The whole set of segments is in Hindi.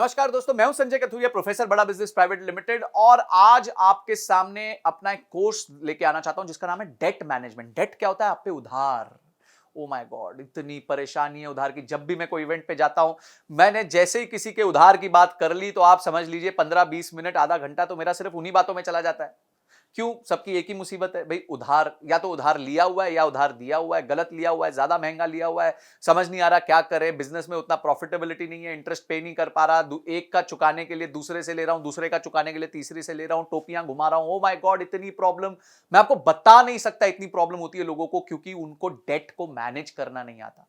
नमस्कार दोस्तों, मैं हूं संजय कथुरिया, प्रोफेसर बड़ा बिजनेस प्राइवेट लिमिटेड। और आज आपके सामने अपना एक कोर्स लेके आना चाहता हूं जिसका नाम है डेट मैनेजमेंट। डेट क्या होता है? आप पे उधार। ओ माय गॉड, इतनी परेशानी है उधार की। जब भी मैं कोई इवेंट पे जाता हूं, मैंने जैसे ही किसी के उधार की बात कर ली तो आप समझ लीजिए 15-20 मिनट, आधा घंटा तो मेरा सिर्फ उन्हीं बातों में चला जाता है। क्यों? सबकी एक ही मुसीबत है भाई, उधार। या तो उधार लिया हुआ है या उधार दिया हुआ है, गलत लिया हुआ है, ज्यादा महंगा लिया हुआ है, समझ नहीं आ रहा क्या करे। बिजनेस में उतना प्रॉफिटेबिलिटी नहीं है, इंटरेस्ट पे नहीं कर पा रहा, एक का चुकाने के लिए दूसरे से ले रहा हूं, दूसरे का चुकाने के लिए तीसरे से ले रहा हूं, टोपियां घुमा रहा हूं। ओ माय गॉड, इतनी प्रॉब्लम मैं आपको बता नहीं सकता। इतनी प्रॉब्लम होती है लोगों को क्योंकि उनको डेट को मैनेज करना नहीं आता।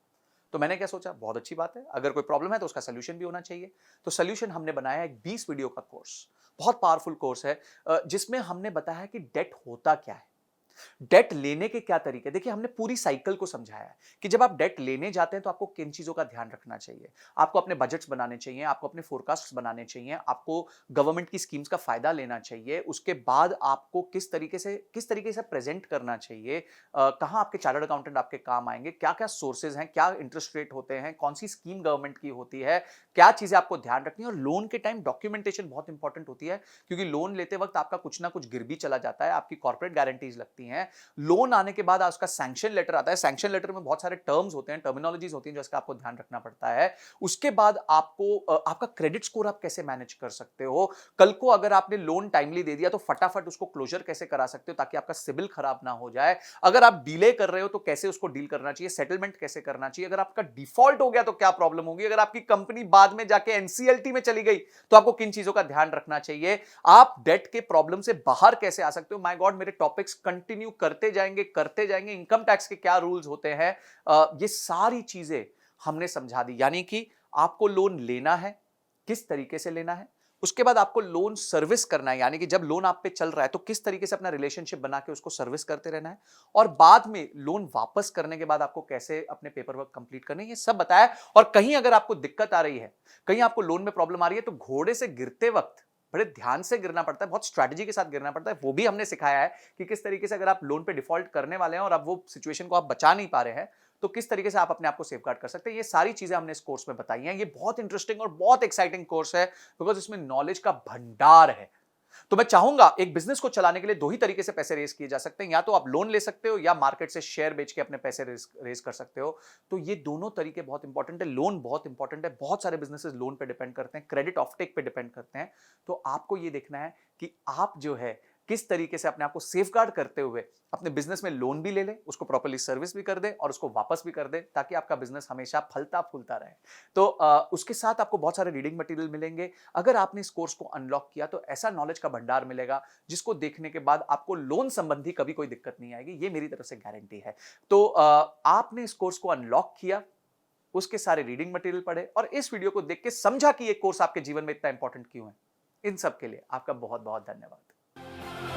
तो मैंने क्या सोचा, बहुत अच्छी बात है, अगर कोई प्रॉब्लम है तो उसका सोल्यूशन भी होना चाहिए। तो सोल्यूशन हमने बनाया एक 20 वीडियो का कोर्स। बहुत पावरफुल कोर्स है, जिसमें हमने बताया कि डेट होता क्या है, डेट लेने के क्या तरीके। देखिए, हमने पूरी साइकिल को समझाया है कि जब आप डेट लेने जाते हैं तो आपको किन चीजों का ध्यान रखना चाहिए। आपको अपने बजट्स बनाने चाहिए, आपको अपने फोरकास्ट्स बनाने चाहिए, आपको गवर्नमेंट की स्कीम्स का फायदा लेना चाहिए। उसके बाद आपको किस तरीके से प्रेजेंट करना चाहिए, कहां आपके चार्टर्ड अकाउंटेंट आपके काम आएंगे, क्या क्या सोर्सेज हैं, क्या इंटरेस्ट रेट होते हैं, कौन सी स्कीम गवर्नमेंट की होती है, क्या चीजें आपको ध्यान रखनी है। और लोन के टाइम डॉक्यूमेंटेशन बहुत इंपॉर्टेंट होती है, क्योंकि लोन लेते वक्त आपका कुछ ना कुछ गिर भी चला जाता है, आपकी कॉर्पोरेट गारंटीज लगती हैं। लोन आने के बाद उसका सैंक्शन लेटर आता है। सैंक्शन लेटर में बहुत सारे टर्म्स होते हैं, टर्मिनोलॉजीज होती हैं, जिसका आपको ध्यान रखना पड़ता है। उसके बाद आपको आपका क्रेडिट स्कोर आप कैसे मैनेज कर सकते हो। कल को अगर आपने लोन टाइमली दे दिया तो फटाफट उसको क्लोजर कैसे करा सकते हो ताकि आपका सिबिल खराब ना हो जाए। अगर आप डिले कर रहे हो तो कैसे उसको डील करना चाहिए, सेटलमेंट कैसे करना चाहिए। अगर आपका डिफॉल्ट हो गया तो क्या प्रॉब्लम होगी। अगर आपकी कंपनी बाद में जाके एनसीएलटी में चली गई तो आपको किन चीजों का ध्यान रखना चाहिए। आप डेट के प्रॉब्लम से बाहर कैसे आ सकते हो। माय गॉड, मेरे टॉपिक्स कंटिन्यू करते जाएंगे। इनकम टैक्स के क्या रूल्स होते हैं, ये सारी चीजें हमने समझा दी। यानी कि आपको लोन लेना है, किस तरीके से लेना है। उसके बाद आपको लोन सर्विस करना है, यानी कि जब लोन आप पे चल रहा है तो किस तरीके से अपना रिलेशनशिप बना के उसको सर्विस करते रहना है। और बाद में लोन वापस करने के बाद आपको कैसे अपने पेपर वर्क कंप्लीट करने हैं, ये सब बताया। और कहीं अगर आपको दिक्कत आ रही है, कहीं आपको लोन में प्रॉब्लम आ रही है, तो घोड़े से गिरते वक्त बड़े ध्यान से गिरना पड़ता है, बहुत स्ट्रैटेजी के साथ गिरना पड़ता है। वो भी हमने सिखाया है कि किस तरीके से अगर आप लोन पे डिफॉल्ट करने वाले हैं और अब वो सिचुएशन को आप बचा नहीं पा रहे हैं, तो किस तरीके से आप अपने आप को सेफगार्ड कर सकते हैं। ये सारी चीजें हमने इस कोर्स में बताई हैं। ये बहुत इंटरेस्टिंग और बहुत एक्साइटिंग कोर्स है, बिकॉज इसमें नॉलेज का भंडार है। तो मैं चाहूंगा, एक बिजनेस को चलाने के लिए दो ही तरीके से पैसे रेज किए जा सकते हैं, या तो आप लोन ले सकते हो या मार्केट से शेयर बेच के अपने पैसे रेज कर सकते हो। तो ये दोनों तरीके बहुत इंपॉर्टेंट है। लोन बहुत इंपॉर्टेंट है, बहुत सारे बिजनेसेस लोन पे डिपेंड करते हैं, क्रेडिट ऑफटेक पे डिपेंड करते हैं। तो आपको ये देखना है कि आप जो है किस तरीके से अपने आप को सेफगार्ड करते हुए अपने बिजनेस में लोन भी ले ले, उसको प्रॉपर्ली सर्विस भी कर दे और उसको वापस भी कर दे, ताकि आपका बिजनेस हमेशा फलता फूलता रहे। तो उसके साथ आपको बहुत सारे रीडिंग मटेरियल मिलेंगे। अगर आपने इस कोर्स को अनलॉक किया तो ऐसा नॉलेज का भंडार मिलेगा जिसको देखने के बाद आपको लोन संबंधी कभी कोई दिक्कत नहीं आएगी, ये मेरी तरफ से गारंटी है। तो आपने इस कोर्स को अनलॉक किया, उसके सारे रीडिंग मटेरियल पढ़े और इस वीडियो को देख के समझा कि ये कोर्स आपके जीवन में इतना इंपॉर्टेंट क्यों है। इन सब के लिए आपका बहुत बहुत धन्यवाद।